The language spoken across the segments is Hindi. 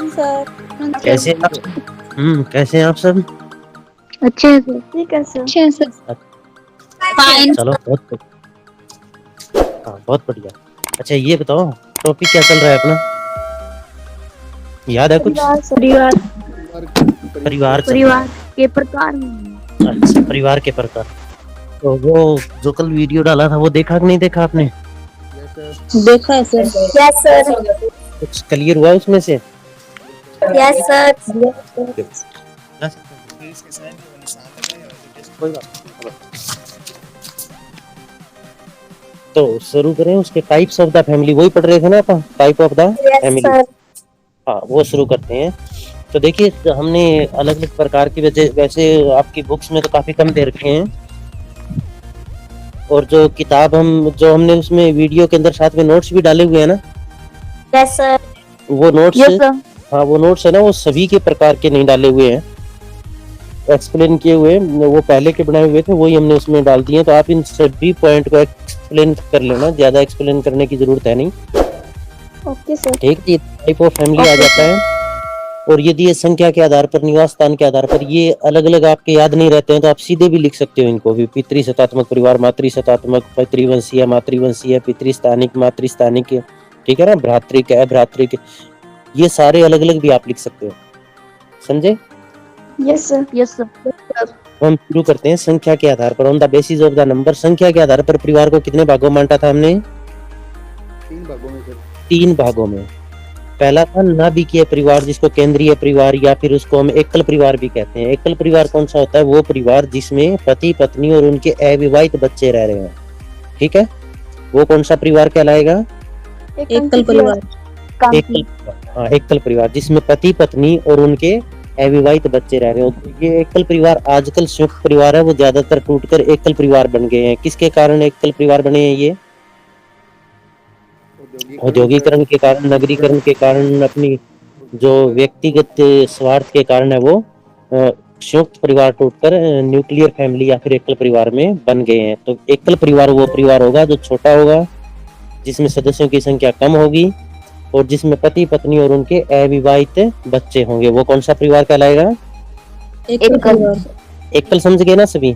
सर। कैसे हैं आप? कैसे हैं आप सब? अच्छे हैं सर। ठीक है सर। अच्छे हैं सर। फाइन। चलो बहुत बढ़िया। अच्छा ये बताओ, टॉपिक क्या चल रहा है अपना? याद है कुछ? परिवार सर। परिवार चल रहा परिवार के प्रकार में। है। अच्छा, परिवार के प्रकार। तो वो जो कल वीडियो डाला था वो देखा कि नहीं देखा आपने? देखा है सर। Yes sir. कुछ क्लियर हुआ उसमें से? Yes sir. कोई बात नहीं। तो शुरू करें उसके टाइप्स ऑफ द फैमिली, वही पढ़ रहे थे ना अपन, type of the yes family. Sir. हाँ वो शुरू करते हैं। तो देखिए हमने अलग अलग प्रकार की वैसे आपकी बुक्स में तो काफी कम दे रखे हैं, और जो किताब हमने उसमें वीडियो के अंदर साथ में नोट्स भी डाले हुए हैं ना, यस सर। वो नोट्स यस सर। हाँ वो नोट्स है ना, वो सभी के प्रकार के नहीं डाले हुए हैं, एक्सप्लेन किए हुए हैं। वो पहले के बनाए हुए थे वही हमने उसमें डाल दिए, तो आप इन सभी पॉइंट को एक्सप्लेन कर लेना, ज्यादा एक्सप्लेन करने की जरूरत है नहीं। Okay sir. ठीक, ये टाइप ऑफ फैमिली आ जाता है। और यदि ये संख्या के आधार पर, निवास स्थान के आधार पर ये अलग अलग आपके याद नहीं रहते हैं, तो आप सीधे भी लिख सकते हो इनको भी। पितृसत्तात्मक परिवार, मातृसत्तात्मक, पितृवंशीय, मातृवंशीय, पितृस्थानिक, मातृस्थानिक, ठीक है ना, भ्रातृक, अभ्रातृक, ये सारे अलग अलग भी आप लिख सकते हो। समझे? Yes sir. Yes sir. तो हम शुरू करते हैं संख्या के आधार पर, on the basis of the number. संख्या के आधार पर परिवार को कितने भागों में बांटा था हमने? 3 भागों में सर। 3 भागों में। पहला था नाभिकीय परिवार, जिसको केंद्रीय परिवार या फिर उसको हम एकल परिवार भी कहते हैं। एकल परिवार कौन सा होता है? वो परिवार जिसमें पति पत्नी और उनके अविवाहित बच्चे रह रहे हैं। ठीक है, वो कौन सा परिवार कहलाएगा? एकल परिवार। एकल, हाँ एकल परिवार जिसमें पति पत्नी और उनके अविवाहित बच्चे रह रहे हो। ये एकल परिवार, आजकल संयुक्त परिवार है वो ज्यादातर टूटकर एकल परिवार बन गए हैं। किसके कारण एकल परिवार बने हैं? ये औद्योगिकरण के कारण, नगरीकरण के कारण, अपनी जो व्यक्तिगत स्वार्थ के कारण है वो संयुक्त परिवार टूटकर न्यूक्लियर फैमिली या फिर एकल परिवार में बन गए हैं। तो एकल परिवार वो परिवार होगा जो छोटा होगा, जिसमें सदस्यों की संख्या कम होगी, और जिसमें पति पत्नी और उनके अविवाहित बच्चे होंगे। वो कौन सा परिवार कहलाएगा? एकल परिवार। एकल समझ गए ना सभी?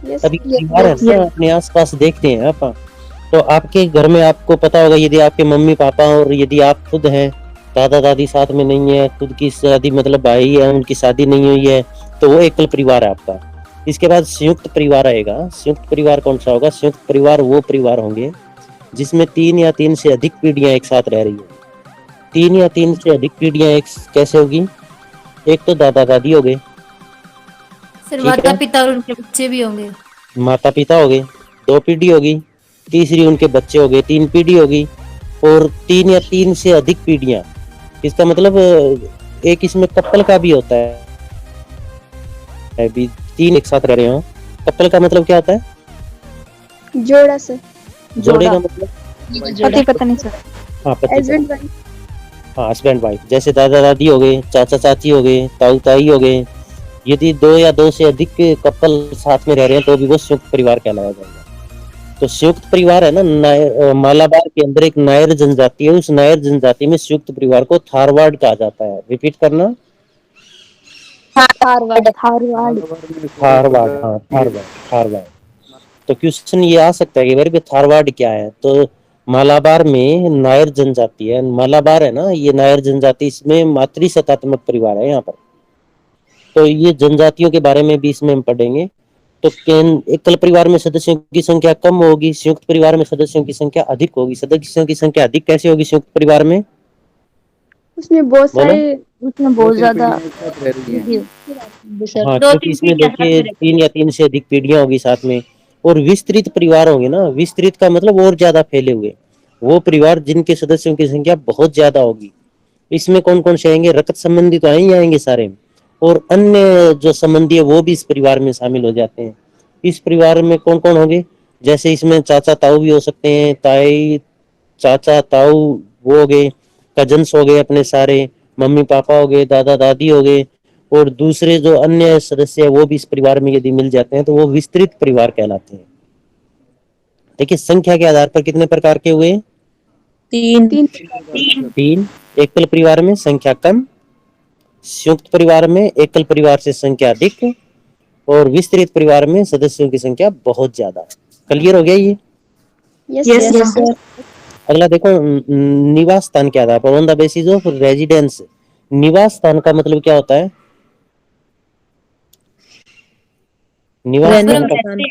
यस। अभी परिवार है ना, अपने आसपास देखते हैं आप, तो आपके घर में आपको पता होगा, यदि आपके मम्मी पापा और यदि आप खुद हैं, दादा दादी साथ में नहीं है, खुद की शादी मतलब भाई है उनकी शादी नहीं हुई है, तो वो एकल परिवार है आपका। इसके बाद संयुक्त परिवार आएगा। संयुक्त परिवार कौन सा होगा? संयुक्त परिवार वो परिवार होंगे जिसमें 3 या 3 से अधिक पीढ़ियां एक साथ रह रही है। 3 या 3 से अधिक पीढ़ियां एक कैसे होगी? एक तो दादा दादी हो गए, सिर्फ माता पिता और उनके बच्चे भी होंगे। माता पिता हो गए, 2 पीढ़ी होगी। तीसरी उनके बच्चे हो गए, 3 पीढ़ी होगी। और 3 या 3 से अधिक पीढ़ियां, इसका मतलब एक इसमें कपल का भी होता है। अभी 3 एक साथ रह रहे हो, कपल का मतलब क्या होता है? जोड़ा सर। जोड़े का मतलब पति पत्नी सर। हाँ पति हस्बैंड वाइफ। हाँ हस्बैंड वाइफ। जैसे दादा दादी हो गए, चाचा चाची हो गए, ताऊ ताई हो गए। यदि 2 या 2 से अधिक कपल साथ में रह रहे हैं तो भी वो संयुक्त परिवार कहलाया जाएगा। तो संयुक्त परिवार है ना, मालाबार के अंदर एक नायर जनजाति है, उस नायर जनजाति में संयुक्त परिवार को थारवाड़ कहा जाता है। रिपीट करना, थारवाड़। थारवाड़। थारवाड़, हाँ थारवाड़, थारवाड़। तो क्वेश्चन ये आ सकता है कि भाई थारवाड़ क्या है? तो मालाबार में नायर जनजाति है, मालाबार है ना ये नायर जनजाति, इसमें मातृसत्तात्मक परिवार है यहाँ पर। तो ये जनजातियों के बारे में भी इसमें हम पढ़ेंगे। तो एकल परिवार में सदस्यों की संख्या कम होगी, संयुक्त परिवार में सदस्यों की संख्या अधिक होगी। सदस्यों की संख्या अधिक कैसे होगी संयुक्त परिवार में? उसमें बहुत बोलो। सारे, उसमें बहुत ज्यादा हाँ क्योंकि इसमें देखिए 3 या 3 से अधिक पीढ़ियां होगी साथ में, और विस्तृत परिवार होंगे ना। विस्तृत का मतलब और ज्यादा फैले हुए, वो परिवार जिनके सदस्यों की संख्या बहुत ज्यादा होगी। इसमें कौन कौन से आएंगे? रक्त संबंधी तो आएंगे सारे, और अन्य जो संबंधी है वो भी इस परिवार में शामिल हो जाते हैं। इस परिवार में कौन कौन होंगे? जैसे इसमें चाचा ताऊ भी हो सकते हैं, ताई चाचा ताऊ वो हो गए, कजन्स हो गए अपने सारे, मम्मी पापा हो गए, दादा दादी हो गए, और दूसरे जो अन्य सदस्य है वो भी इस परिवार में यदि मिल जाते हैं तो वो विस्तृत परिवार कहलाते हैं। देखिए संख्या के आधार पर कितने प्रकार के हुए? तीन तीन। एकल परिवार में संख्या कम, संयुक्त परिवार में एकल परिवार से संख्या अधिक, और विस्तृत परिवार में सदस्यों की संख्या बहुत ज्यादा। क्लियर हो गया ये? Yes sir. अगला देखो, निवास स्थान के आधार पर, on the basis of residence. निवास स्थान का मतलब क्या होता है? निवास रहने स्थान का, रहने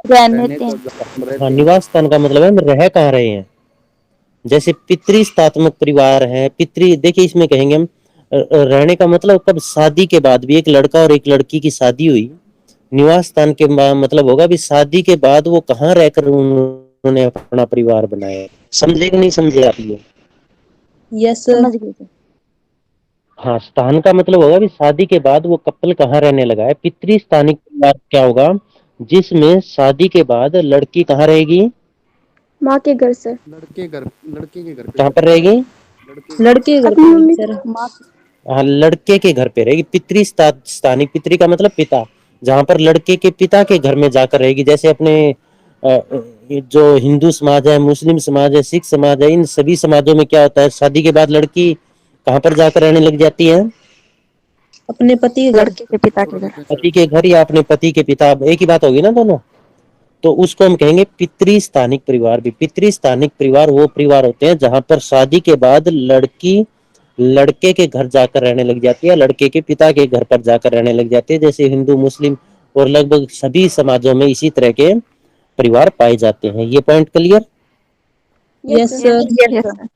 रहने देते को हैं। जहाँ हम रहते हाँ, हैं। निवास स्थान का मतलब है हम रह कहाँ रहे हैं। जैसे पितृस्थात्मक परिवार है, पितृ, देखिए इसमें कहेंगे हम रहने का मतलब कब, शादी के बाद भी, एक लड़का और एक लड़की की शादी हुई, निवास स्थान के मतलब होगा भी शादी के बाद वो कहाँ रहकर उन्होंने अपना परिवार बनाया। समझे कि नहीं समझे आप ये? Yes sir. समझ गए। हाँ, स्थान का मतलब होगा भी शादी के बाद वो कपल कहाँ रहने लगा है। पितृस्थानिक परिवार क्या होगा, जिसमें शादी के बाद लड़की कहाँ रहेगी, माँ के घर सर। लड़के के घर पे कहाँ सर। पर रहेगी, लड़के के घर अपनी पे मम्मी सर। हाँ, लड़के के घर पे रहेगी। पितृस्थानिक, पितृ का मतलब पिता, जहां पर लड़के के पिता के घर में जाकर रहेगी। जैसे अपने जो हिंदू समाज है, मुस्लिम समाज है, सिख समाज है, इन सभी समाजों में क्या होता है, शादी के बाद लड़की कहाँ पर जाकर रहने लग जाती है, अपने पति के घर। लड़के के पिता के छोड़ घर। देते हैं सर। पति के घर या अपने पति के पिता, एक ही बात होगी ना दोनों। तो उसको हम कहेंगे पितृस्थानिक परिवार भी। पितृस्थानिक परिवार वो परिवार होते हैं जहां पर शादी के बाद लड़की लड़के के घर जाकर रहने लग जाती है, लड़के के पिता के घर पर जाकर रहने लग जाती है। जैसे हिंदू, मुस्लिम और लगभग सभी समाजों में इसी तरह के परिवार पाए जाते हैं। ये पॉइंट क्लियर? Yes sir.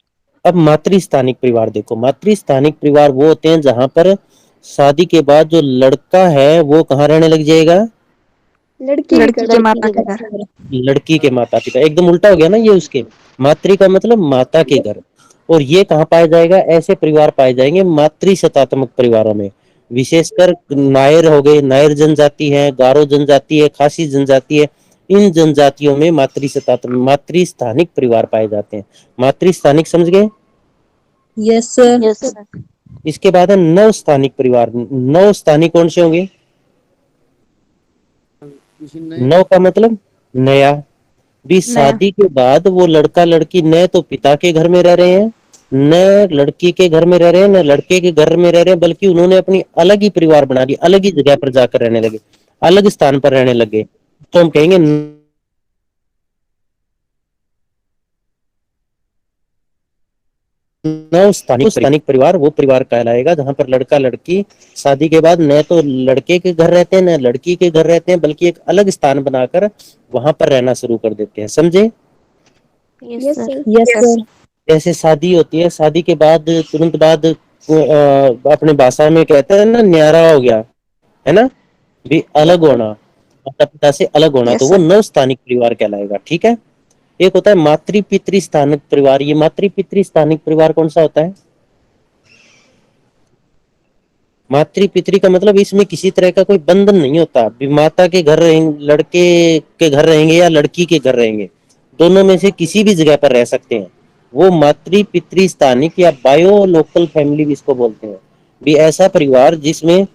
अब मातृस्थानिक परिवार देखो। मातृस्थानिक परिवार वो होते हैं जहां पर शादी के बाद जो लड़का है वो कहाँ रहने लग जाएगा, लड़की लड़की के माता के घर। लड़की के माता पिता। एकदम उल्टा हो गया ना ये उसके। मातृ का मतलब माता के घर। और ये कहाँ पाया जाएगा, ऐसे परिवार पाए जाएंगे मातृ शतात्मक परिवारों में। विशेषकर नायर हो गए, नायर जनजाति है, गारो जनजाति है, खासी जनजाति है, इन जनजातियों में मातृस्थानिक परिवार पाए जाते हैं। मातृस्थानिक समझ गए? Yes sir. इसके बाद है नव स्थानिक परिवार। नव स्थानिक कौन से होंगे? किसी ने नव का मतलब नया। भी शादी के बाद वो लड़का लड़की न तो पिता के घर में रह रहे हैं, न लड़की के घर में रह रहे हैं, न लड़के के घर में रह रहे हैं, बल्कि उन्होंने अपनी अलग ही परिवार बना लिया, अलग ही जगह पर जाकर रहने लगे, अलग स्थान पर रहने लगे। तो हम कहेंगे नव स्थानिक परिवार वो परिवार कहलाएगा जहां पर लड़का लड़की शादी के बाद न तो लड़के के घर रहते हैं, न लड़की के घर रहते हैं, बल्कि एक अलग स्थान बनाकर वहां पर रहना शुरू कर देते हैं। समझे? Yes sir. Yes sir. जैसे शादी होती है, शादी के बाद तुरंत बाद अपने भाषा में कहते हैं ना, न्यारा हो गया, है ना, भी अलग होना, माता पिता से अलग होना, तो वो नव स्थानिक परिवार कहलाएगा। ठीक है। एक होता है मातृ पितृ स्थानिक परिवार। ये मातृ पितृ स्थानिक परिवार कौन सा होता है? मातृ पितृ का मतलब इसमें किसी तरह का कोई बंधन नहीं होता। माता के घर रहेंगे, लड़के के घर रहेंगे या लड़की के घर रहेंगे, दोनों में से किसी भी जगह पर रह सकते हैं। वो मातृ पितृ स्थानिक या बायो लोकल फैमिली भी इसको बोलते हैं। भी ऐसा परिवार जिसमें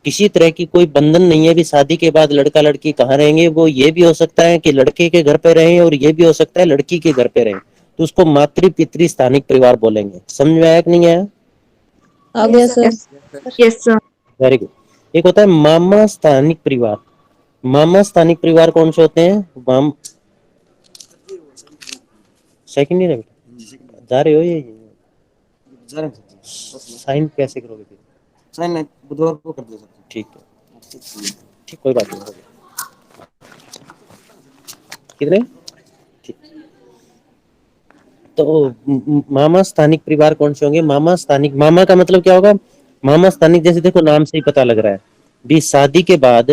किसी तरह की कोई बंधन नहीं है। भी शादी के बाद लड़का लड़की कहाँ रहेंगे, वो ये भी हो सकता है कि लड़के के घर पे रहें, और ये भी हो सकता है लड़की के घर पे रहें, तो उसको मातृ पितृ स्थानिक परिवार बोलेंगे। समझ में आया कि नहीं आया? आ गया sir. Yes sir. Very good. एक होता है मामा स्थानिक परिवार। मामा स्थानिक परिवार कौन से होते हैं? सेकंड ईयर है बेटा, जा रहे हो ये साइन कैसे करोगे फिर? साइन बुधवार को कर दे सकते। ठीक है, ठीक, कोई बात नहीं, हो गया। कितने? ठीक। तो मामा स्थानिक परिवार कौन से होंगे? मामा स्थानिक, मामा का मतलब क्या होगा? मामा स्थानिक जैसे देखो नाम से ही पता लग रहा है, भी शादी के बाद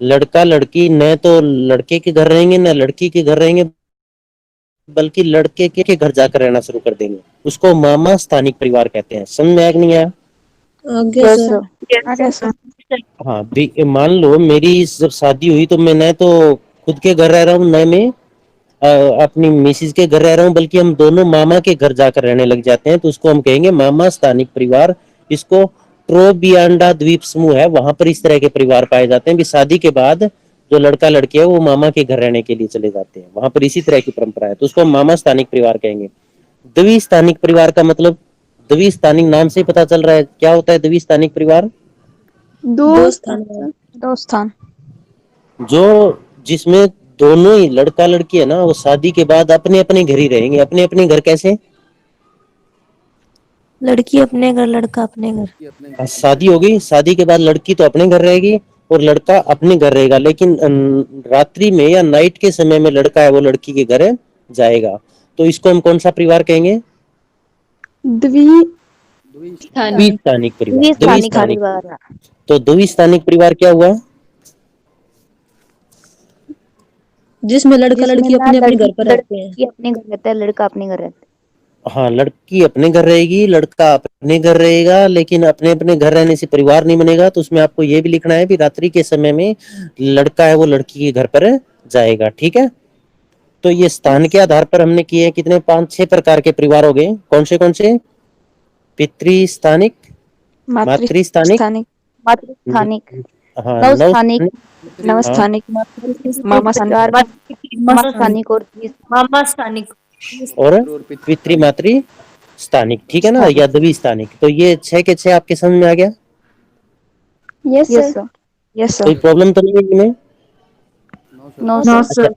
लड़का लड़की न तो लड़के के घर रहेंगे न लड़की के घर रहेंगे, बल्कि लड़के के घर जाकर रहना शुरू कर देंगे। उसको मामा स्थानिक परिवार कहते हैं। समझ में आया कि नहीं आया? आ गया सर। हाँ, भी मान लो मेरी जब शादी हुई तो मैं न तो खुद के घर रह रहा हूँ, न मैं अपनी मिसिज के घर रह रहा हूँ, बल्कि हम दोनों मामा के घर जाकर रहने लग जाते हैं, तो उसको हम कहेंगे मामा स्थानिक परिवार। इसको ट्रोबियांडा द्वीप समूह है, वहां पर इस तरह के परिवार पाए जाते हैं कि शादी के बाद जो लड़का लड़की है वो मामा के घर रहने के लिए चले जाते हैं, वहां पर इसी तरह की परंपरा है, तो उसको हम मामा स्थानिक परिवार कहेंगे। द्विस्थानिक परिवार का मतलब, द्विस्थानिक नाम से पता चल रहा है क्या होता है द्विस्थानिक परिवार। दो स्थान स्थान। दो स्थान जो जिसमें दोनों ही लड़का लड़की है ना, वो शादी के बाद अपने अपने घर ही रहेंगे। अपने अपने घर कैसे? लड़की अपने घर, लड़का अपने घर। ये अपने घर शादी होगी, शादी के बाद लड़की तो अपने घर रहेगी और लड़का अपने घर रहेगा, लेकिन रात्रि में या नाइट के समय में लड़का है वो लड़की के घर जाएगा। तो इसको हम कौन सा परिवार कहेंगे? द्वि द्विस्थानिक परिवार। द्विस्थानिक द्विस्थानिक। तो द्विस्थानिक परिवार क्या हुआ? जिसमें लड़का लड़की अपने अपने घर पर रहते हैं। लड़की अपने घर रहता है, लड़का अपने घर रहता है। हाँ, लड़की अपने घर रहेगी, लड़का अपने घर रहेगा, लेकिन अपने अपने घर रहने से परिवार नहीं बनेगा। तो उसमें आपको ये भी लिखना है कि रात्रि के समय में लड़का है वो लड़की के घर पर जाएगा। ठीक है। तो ये स्थान के आधार पर हमने किए हैं कितने, 5-6 प्रकार के परिवार हो गए। कौन से? पितृस्थानिक, मातृस्थानिक, मातृस्थानिक, हाँ, नवस्थानिक, नवस्थानिक मामा स्थानिक, मामा स्थानिक और मामा स्थानिक। और और पितृ पितृमातृ स्थानिक। ठीक है ना, या द्विस्थानिक। तो ये 6 के 6 आपके समझ में आ गया? Yes yes sir. Sir, yes कोई सर, प्रॉब्लम तो नहीं है इनमें? No no sir, sir.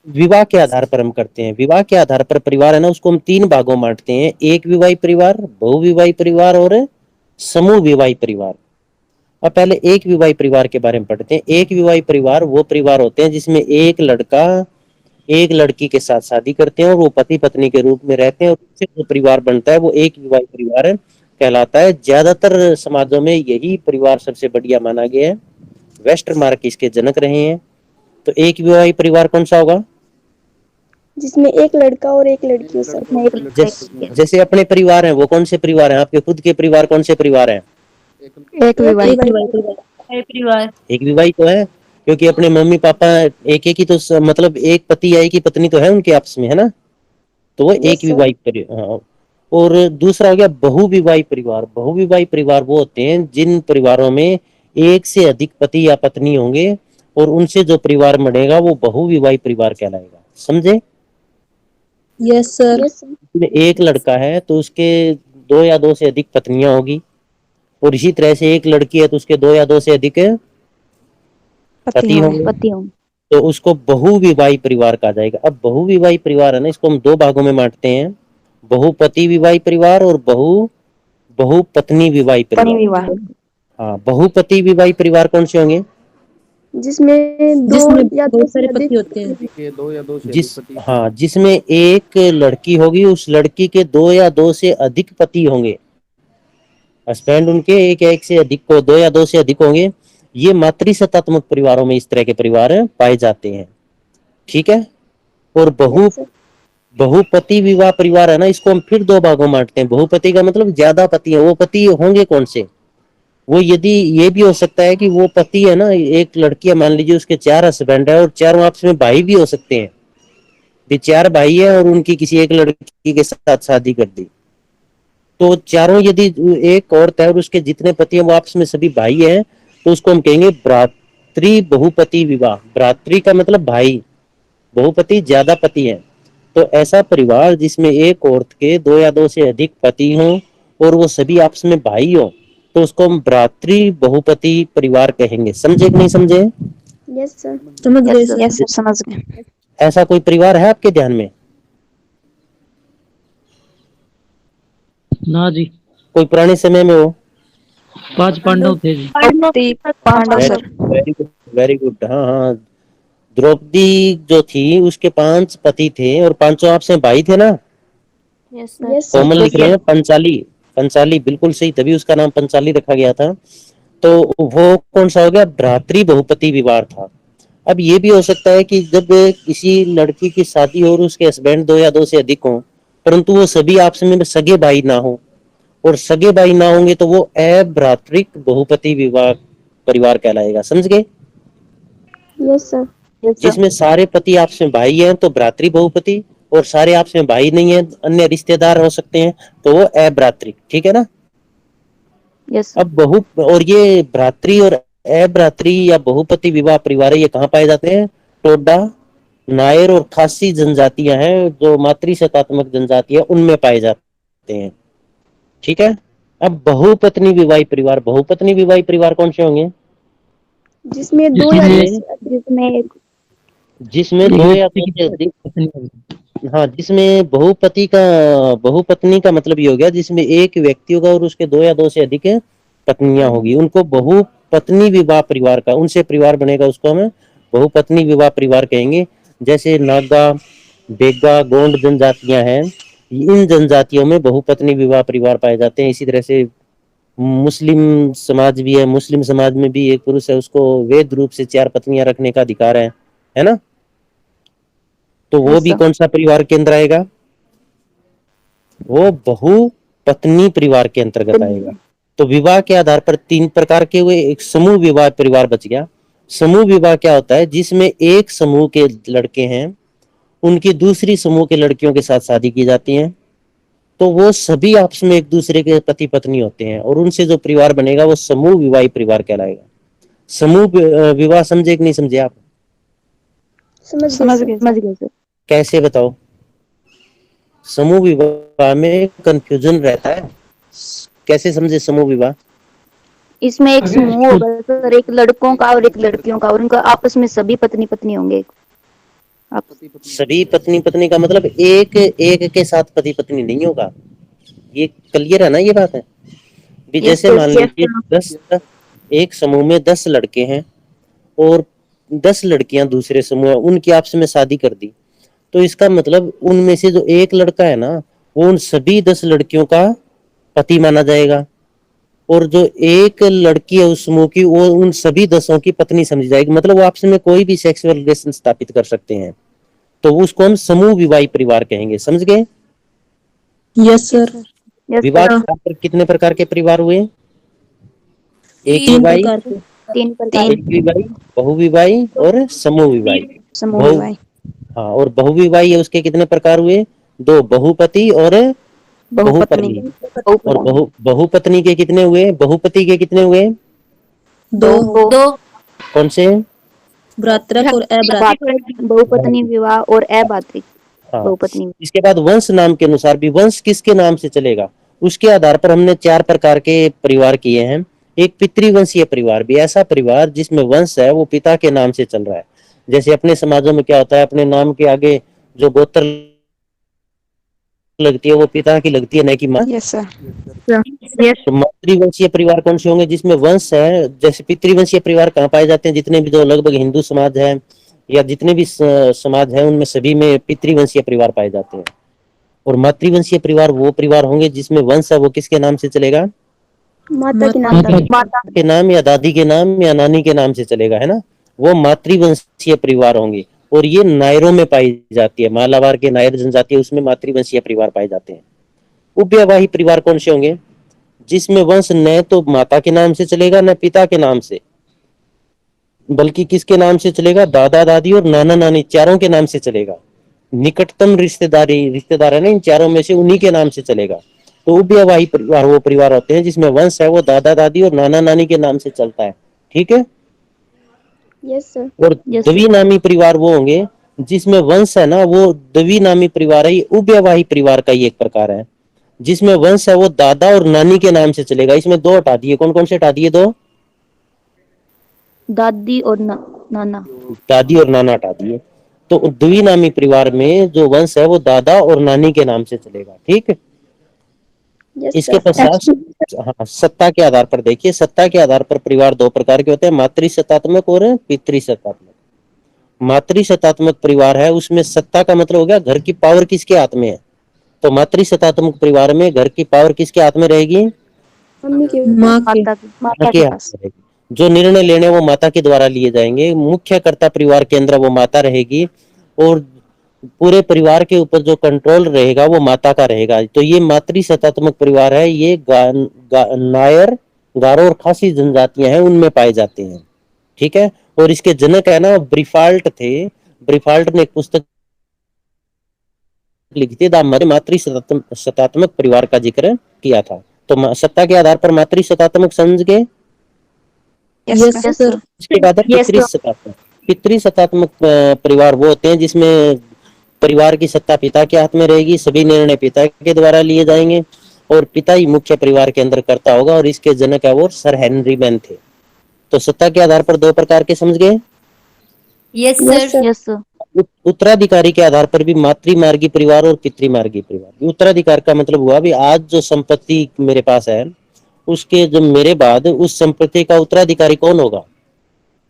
विवाह के आधार पर हम करते हैं। विवाह के आधार पर परिवार है ना, उसको हम 3 भागों में बांटते हैं। एक विवाही परिवार, बहुविवाही परिवार और समूह विवाही परिवार। अब पहले एक विवाही परिवार के बारे में पढ़ते हैं। एक विवाही परिवार वो परिवार होते हैं जिसमें एक लड़का एक लड़की के साथ शादी करते हैं और वो पति पत्नी के रूप में रहते हैं, और उससे जो परिवार बनता है वो एक विवाही परिवार कहलाता है। ज्यादातर समाजों में यही परिवार सबसे बढ़िया माना गया है। वेस्टरमार्क इसके जनक रहे हैं। तो एक विवाही परिवार कौन सा होगा? जिसमें एक लड़का और एक लड़की हो सर। जैसे अपने परिवार हैं वो कौन से परिवार हैं? आपके खुद के परिवार कौन से परिवार हैं? एक विवाहित परिवार। एक विवाही तो है, क्योंकि अपने मम्मी पापा एक एक ही तो मतलब एक पति या एक ही पत्नी तो है उनके आपस में, है ना। तो वो एक विवाही परिवार। हाँ। और दूसरा हो गया बहुविवाही परिवार। बहुविवाही परिवार वो होते हैं जिन परिवारों में एक से अधिक पति या पत्नी होंगे और उनसे जो परिवार बनेगा वो बहुविवाही परिवार कहलाएगा। समझे? Yes sir. में एक लड़का है तो उसके 2 या 2 से अधिक पत्नियां होगी, और इसी तरह से एक लड़की है तो उसके 2 या 2 से अधिक पति होंगे, पति होंगे। तो उसको बहुविवाही परिवार कहा जाएगा। अब बहुविवाही परिवार है ना, इसको हम 2 भागों में बांटते हैं। बहुपति विवाही परिवार और बहुपत्नी विवाही परिवार। हाँ, बहुपति विवाही परिवार कौन से होंगे? जिसमें जिसमें दो या दो बहुत से सारे अधिक पति होते हैं। के 2 या 2 से जिस अधिक पति। हाँ, जिसमें एक लड़की होगी, उस लड़की के 2 या 2 से अधिक पति होंगे। हस्बैंड उनके एक या एक से अधिक को 2 या 2 से अधिक होंगे। ये मातृसत्तात्मक परिवारों में इस तरह के परिवार पाए जाते हैं। ठीक है। और बहुपति विवाह परिवार है ना, इसको हम फिर 2 भागों में बांटते हैं। बहुपति का मतलब ज्यादा पति है। वो पति होंगे कौन से? वो यदि ये भी हो सकता है कि वो पति है ना, एक लड़की है मान लीजिए उसके 4 हस्बैंड है और चारों आपस में भाई भी हो सकते हैं। ये 4 भाई है और उनकी किसी एक लड़की के साथ शादी कर दी, तो चारों यदि एक औरत है और उसके जितने पति हैं वो आपस में सभी भाई हैं, तो उसको हम कहेंगे भ्रातृ बहुपति विवाह। भ्रातृ का मतलब भाई, बहुपति ज्यादा पति है। तो ऐसा परिवार जिसमें एक औरत के 2 या 2 से अधिक पति हों और वो सभी आपस में भाई हों, तो उसको हम भ्रातृ बहुपति परिवार कहेंगे। समझे कि नहीं समझे? Yes sir. समझ गए सर। यस सर, समझ गए। ऐसा कोई परिवार है आपके ध्यान में? ना जी, कोई पुराने समय में हो? 5 पांडव थे जी। Pandava sir. Very good, very good. हाँ हाँ, द्रौपदी जो थी उसके 5 पति थे और पांचों आपसे भाई थे ना। यस कोमल सर। लिख रहे हैं पंचाली। पंचाली बिल्कुल सही, तभी उसका नाम पंचाली रखा गया था। तो वो कौन सा हो गया? भ्रातृ बहुपति विवाह था। अब ये भी हो सकता है कि जब किसी लड़की की शादी हो और उसके हस्बैंड 2 या 2 से अधिक हों, परंतु वो सभी आपस में सगे भाई ना हो, और सगे भाई ना होंगे तो वो अभ्रातृक बहुपति विवाह परिवार कहलाएगा। समझ गए? Yes sir. जिसमें सारे पति आपस में भाई हैं तो भ्रातृ बहुपति, और सारे आपस में भाई नहीं है, अन्य रिश्तेदार हो सकते हैं, तो वो अभ्रातृक। ठीक है ना। यस अब और ये भ्रातृ और अभ्रातृ या बहुपति विवाह परिवार ये कहाँ पाए जाते हैं? टोडा, नायर और खासी जनजातियां हैं, जो मातृसत्तात्मक जनजातियां उनमें पाए जाते हैं। ठीक है। अब बहुपत्नी विवाही परिवार, बहुपत्नी विवाही परिवार कौन से होंगे? जिसमें दो या जिसमें दो से अधिक, जिसमें जिसमें एक दो या व्यक्ति दो की से अधिक, पत्नी होगी। हाँ, जिसमें बहुपत्नी का मतलब ये हो गया जिसमें एक व्यक्ति होगा और उसके दो या दो से अधिक पत्नियां होगी, उनको बहुपत्नी विवाह परिवार का, उनसे परिवार बनेगा, उसको हम बहुपत्नी विवाह परिवार कहेंगे। जैसे नागा, बेगा, गोंड जनजातियां हैं, इन जनजातियों में बहुपत्नी विवाह परिवार पाए जाते हैं। इसी तरह से मुस्लिम समाज भी है, मुस्लिम समाज में भी एक पुरुष है, उसको वैध रूप से 4 पत्नियां रखने का अधिकार है ना? तो वो भी ऐसा कौन सा परिवार के अंदर आएगा? वो बहुपत्नी परिवार के अंतर्गत आएगा। तो विवाह के आधार पर 3 प्रकार के हुए, एक समूह विवाह परिवार बच गया। समूह विवाह क्या होता है? जिसमें एक समूह के लड़के हैं, उनकी दूसरी समूह के लड़कियों के साथ शादी की जाती है, तो वो सभी आपस में एक दूसरे के पति पत्नी होते हैं, और उनसे जो परिवार बनेगा वो समूह विवाही परिवार कहलाएगा। समूह विवाह समझे कि नहीं समझे आप? समझ समझ गए गए सर। समझ गए सर। कैसे बताओ? समूह विवाह में कंफ्यूजन रहता है, कैसे समझे समूह विवाह? इसमें एक समूह होगा सर, एक लड़कों का और एक लड़कियों का, और उनका आपस में सभी पत्नी पत्नी होंगे। आप सभी पत्नी पत्नी का मतलब एक एक के साथ पति पत्नी नहीं होगा, ये क्लियर है ना, ये बात है भी। यस जैसे मान सर। लीजिए 10, एक समूह में 10 लड़के हैं और 10 लड़कियां दूसरे समूह, उनकी आपस में शादी कर दी, तो इसका मतलब उनमें से जो एक लड़का है ना, वो उन सभी 10 लड़कियों का पति माना जाएगा, और जो एक लड़की है उस समूह की, वो उन सभी 10 की पत्नी समझी जाएगी। मतलब वो आपस में कोई भी सेक्सुअल रिलेशन स्थापित कर सकते हैं, तो उसको हम समूह विवाही परिवार कहेंगे। समझ गए? Yes sir. यस विवाह सर। के आधार पर कितने प्रकार के परिवार हुए? एक 3 विवाही, प्रकार के। 3 प्रकार एक विवाही, बहुविवाही और समूह विवाही। समूह बहु विवाह। हाँ, और बहुविवाही है उसके कितने प्रकार हुए? 2, बहुपति और बहुपत्नी। बहुपत्नी। और बहुपत्नी के कितने हुए? बहुपति के कितने हुए? 2 2 कौन से? भ्रातृक और अभ्रातृक। बहुपत्नी विवाह और अभातृक हाँ। बहुपत्नी। इसके बाद वंश नाम के अनुसार भी, वंश किसके नाम से चलेगा उसके आधार पर हमने 4 प्रकार के परिवार किए हैं। एक पितृवंशीय परिवार भी, ऐसा परिवार जिसमें वंश है वो पिता के नाम से चल रहा है। जैसे अपने समाजों में क्या होता है, अपने नाम के आगे जो गोत्र लगती है वो पिता की लगती है, न कि माँ। Yes sir. यस। तो मातृवंशीय परिवार कौन से होंगे? जिसमें वंश है। जैसे पितृवंशीय परिवार कहाँ पाए जाते हैं? जितने भी जो लगभग हिंदू समाज है या जितने भी समाज है, उनमें सभी में पितृवंशीय परिवार पाए जाते हैं। और मातृवंशीय परिवार वो परिवार होंगे जिसमें वंश है वो किसके नाम से चलेगा? माता के नाम पर। माता के नाम या दादी के नाम या नानी के नाम से चलेगा, है ना? वो मातृवंशीय परिवार होंगे, और ये नायरों में पाई जाती है। मालाबार के नायर जनजाति है, उसमें मातृवंशीय परिवार पाए जाते हैं। उपविवाही परिवार कौन से होंगे? जिसमें वंश न तो माता के नाम से चलेगा न पिता के नाम से, बल्कि किसके नाम से चलेगा? दादा दादी और नाना नानी, चारों के नाम से चलेगा। निकटतम रिश्तेदार है ना इन चारों में से, उन्हीं के नाम से चलेगा। तो उपविवाही परिवार वो परिवार होते हैं जिसमें वंश है वो दादा दादी और नाना नानी के नाम से चलता है। ठीक है। Yes sir. और द्विनामी परिवार वो होंगे जिसमें वंश है ना, वो द्विनामी परिवार है, उपविवाही परिवार का ही एक प्रकार है। जिसमें वंश है वो दादा और नानी के नाम से चलेगा। इसमें 2 हटा दिए, कौन कौन से हटा दिए? 2, दादी और नाना। दादी और नाना हटा दिए। तो द्विनामी परिवार में जो वंश है वो दादा और नानी के नाम से चलेगा। ठीक है। यस इसके सर। पश्चात हाँ, सत्ता के आधार पर देखिए, सत्ता के आधार पर परिवार 2 प्रकार के होते हैं, मातृसत्तात्मक और पितृसत्तात्मक। मातृसत्तात्मक परिवार है उसमें सत्ता का मतलब हो गया घर की पावर किसके हाथ में है। तो मातृसत्तात्मक परिवार में घर की पावर किसके हाथ में रहेगी? मम्मी के। माँ के। माता के के हाथ पास। में रहेगी। जो निर्णय लेने वो माता के द्वारा लिए जाएंगे। मुख्य कर्ता परिवार के अंदर वो माता रहेगी, और पूरे परिवार के ऊपर जो कंट्रोल रहेगा वो माता का रहेगा। तो ये मातृसत्तात्मक परिवार है। ये नायर, गारो और खासी जनजातियां हैं, उनमें पाए जाते हैं। ठीक है। और इसके जनक है ना ब्रिफाल्ट थे। ब्रिफाल्ट ने एक पुस्तक लिखी थी, मातृसत्तात्मक परिवार का जिक्र किया था। तो सत्ता के आधार पर मातृसत्तात्मक समझ गए। Yes sir. इसके बाद है पितृसत्तात्मक। पितृसत्तात्मक परिवार वो होते हैं जिसमें परिवार की सत्ता पिता के हाथ में रहेगी, सभी निर्णय पिता के द्वारा लिए जाएंगे और पिता ही मुख्य परिवार के अंदर करता होगा, और इसके जनक है वो सर हेनरी मैन थे। तो सत्ता के आधार पर दो प्रकार के समझ गए। Yes Yes, sir. sir. Yes sir. उत्तराधिकारी के आधार पर भी मातृमार्गी परिवार और पितृमार्गी परिवार। उत्तराधिकार का मतलब हुआ भी आज जो संपत्ति मेरे पास है उसके जब मेरे बाद उस संपत्ति का उत्तराधिकारी कौन होगा,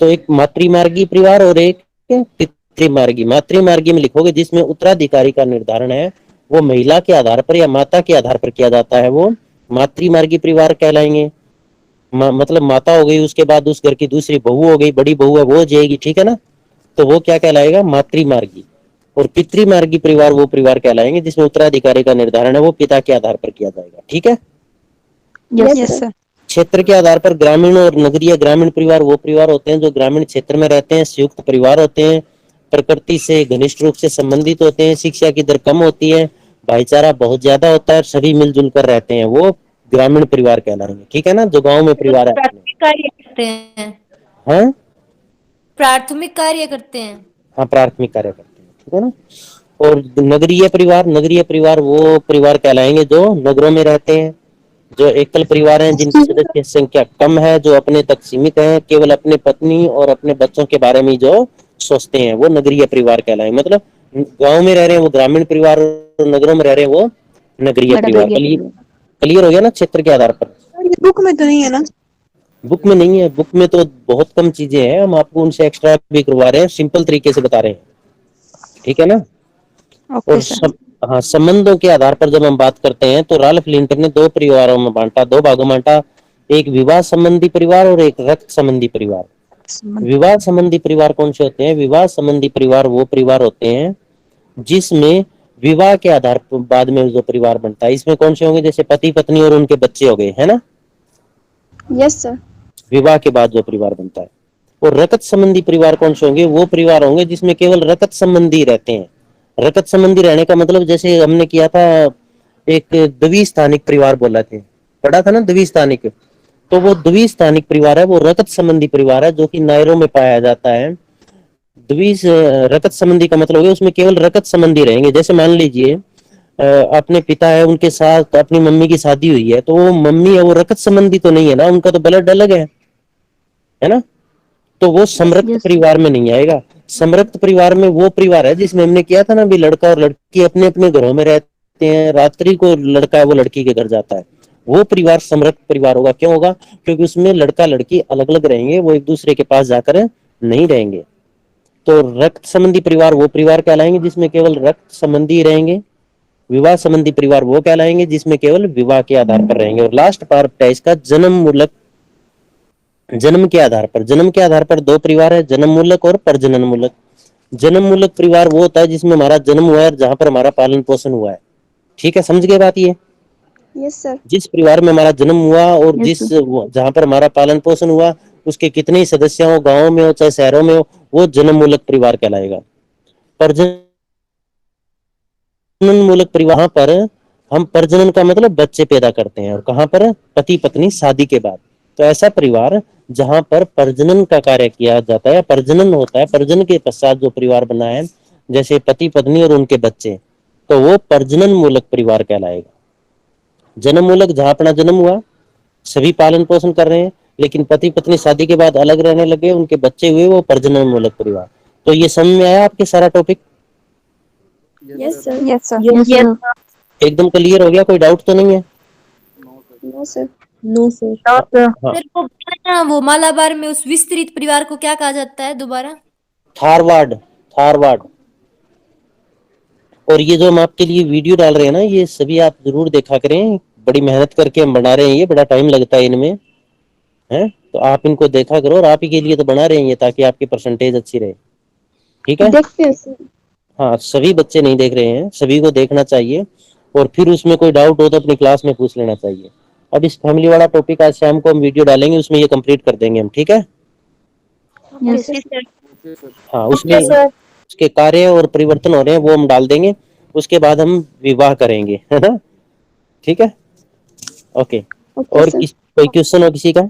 तो एक मातृमार्गी परिवार और एक पितृमार्गी। मातृमार्गी में लिखोगे जिसमें उत्तराधिकारी का निर्धारण है वो महिला के आधार पर या माता के आधार पर किया जाता है, वो मातृमार्गी परिवार कहलाएंगे। मतलब माता हो गई, उसके बाद उस घर की दूसरी बहू हो गई, बड़ी बहू है वो जाएगी, ठीक है ना, तो वो क्या कहलाएगा, मातृमार्गी। और पितृमार्गी परिवार वो परिवार कहलाएंगे जिसमें उत्तराधिकारी का निर्धारण है वो पिता के आधार पर किया जाएगा, ठीक है। Yes, sir. क्षेत्र के आधार पर ग्रामीण और नगरीय। ग्रामीण परिवार वो परिवार होते हैं जो ग्रामीण क्षेत्र में रहते हैं, संयुक्त परिवार होते हैं, प्रकृति से घनिष्ठ रूप से संबंधित होते हैं, शिक्षा की दर कम होती है, भाईचारा बहुत ज्यादा होता है, सभी मिलजुल कर रहते हैं, वो ग्रामीण परिवार कहलाएंगे, ठीक है ना। जो गाँव में परिवार है प्राथमिक कार्य करते हैं। हाँ प्राथमिक कार्य करते हैं। हाँ प्राथमिक कार्य करते हैं, ठीक है ना। और नगरीय परिवार, नगरीय परिवार वो परिवार कहलाएंगे जो नगरों में रहते हैं, जो एकल परिवार हैं जिनकी सदस्य संख्या कम है, जो अपने तक सीमित है, केवल अपने पत्नी और अपने बच्चों के बारे में जो सोचते हैं वो नगरीय परिवार कहलाएंगे। मतलब गांव में रह रहे हैं वो ग्रामीण परिवार और नगरों में रह रहे हैं वो नगरीय परिवार। क्लियर हो गया ना क्षेत्र के आधार पर। बुक में तो नहीं है ना? बुक में नहीं है, बुक में तो बहुत कम चीजें हैं, हम आपको उनसे एक्स्ट्रा भी करवा रहे हैं, सिंपल तरीके से बता रहे हैं, ठीक है ना। और हाँ संबंधों के आधार पर जब हम बात करते हैं तो राल्फ लिंटर ने दो परिवारों में बांटा, दो भागों में बांटा, एक विवाह संबंधी परिवार और एक रक्त संबंधी परिवार। विवाह संबंधी परिवार कौन से होते हैं, विवाह संबंधी परिवार वो परिवार होते हैं जिसमें विवाह के आधार पर बाद में जो परिवार बनता है, इसमें कौन से होंगे, जैसे पति पत्नी और उनके बच्चे हो गए, है ना। Yes, sir. विवाह के बाद जो परिवार बनता है। और रक्त संबंधी परिवार कौन से होंगे, वो परिवार होंगे जिसमें केवल रक्त संबंधी रहते हैं। रक्त संबंधी रहने का मतलब जैसे हमने किया था एक द्विस्थानिक परिवार बोला थे, पढ़ा था ना द्विस्थानिक, तो वो द्विस्थानिक परिवार है, वो रक्त संबंधी परिवार है जो कि नायरों में पाया जाता है। रक्त संबंधी का मतलब है उसमें केवल रक्त संबंधी रहेंगे। जैसे मान लीजिए अपने पिता है, उनके साथ अपनी मम्मी की शादी हुई है, तो वो मम्मी है वो रक्त संबंधी तो नहीं है ना, उनका तो ब्लड अलग है ना, तो वो समरक्त परिवार में नहीं आएगा। समरक्त परिवार में वो परिवार है जिसमें हमने किया था ना भी लड़का और लड़की अपने अपने घरों में रहते हैं, रात्रि को लड़का है वो लड़की के घर जाता है, वो परिवार समरक्त परिवार होगा। क्यों होगा, क्योंकि उसमें लड़का लड़की अलग अलग रहेंगे, वो एक दूसरे के पास जाकर नहीं रहेंगे। तो रक्त संबंधी परिवार वो परिवार कहलाएंगे जिसमें केवल रक्त संबंधी रहेंगे। विवाह संबंधी परिवार वो कहलाएंगे जिसमें केवल विवाह के आधार पर रहेंगे। और लास्ट पार्ट है इसका जन्म मूलक। जन्म के आधार पर, जन्म के आधार पर दो परिवार है, जन्म मूलक और प्रजनन मूलक। जन्म मूलक परिवार वो होता है जिसमें हमारा जन्म हुआ है, जहां पर हमारा पालन पोषण हुआ है, ठीक है, समझ गए बात ये। Yes, sir. जिस परिवार में हमारा जन्म हुआ और जिस जहां पर हमारा पालन पोषण हुआ उसके कितने ही सदस्य हो, गाँव में हो चाहे शहरों में हो, वो जन्म मूलक परिवार कहलाएगा। प्रजनन मूलक परिवार पर हम प्रजनन का मतलब बच्चे पैदा करते हैं, और कहां पर, पति पत्नी शादी के बाद। तो ऐसा परिवार जहां पर प्रजनन का कार्य किया जाता है, प्रजनन होता है, प्रजनन के पश्चात जो परिवार बना है जैसे पति पत्नी और उनके बच्चे, तो वो प्रजनन मूलक परिवार कहलाएगा। जन्म मूलक जहां अपना जन्म हुआ, सभी पालन पोषण कर रहे हैं, लेकिन पति पत्नी शादी के बाद अलग रहने लगे, उनके बच्चे हुए, वो प्रजनन मूलक परिवार। तो ये समझ में आया आपके सारा topic? Yes, sir. Yes sir. एकदम क्लियर हो गया, कोई डाउट तो नहीं है? No, sir. No sir. हाँ सर वो बताना, वो मालाबार में उस विस्तृत परिवार को क्या कहा जाता है दोबारा? थारवार्ड, थारवार्ड। और ये जो हम आपके लिए वीडियो डाल रहे हैं ना, ये सभी आप जरूर देखा करें, बड़ी मेहनत करके हम बना रहे हैं, ये बड़ा टाइम लगता है इनमें, है, तो आप इनको देखा करो, और आप ही के लिए तो बना रहे हैं ये, ताकि आपकी परसेंटेज अच्छी रहे, ठीक है। देखते हैं sir. हाँ सभी बच्चे नहीं देख रहे हैं, सभी को देखना चाहिए, और फिर उसमें कोई डाउट हो तो अपनी क्लास में पूछ लेना चाहिए। अब इस फैमिली वाला टॉपिक आज शाम को हम वीडियो डालेंगे, उसमें ये कंप्लीट कर देंगे हम, ठीक है। हाँ उसमें उसके कार्य और परिवर्तन हो रहे हैं वो हम डाल देंगे, उसके बाद हम विवाह करेंगे, है ना, ठीक है, ओके। Okay, और sir. कोई क्वेश्चन हो किसी का?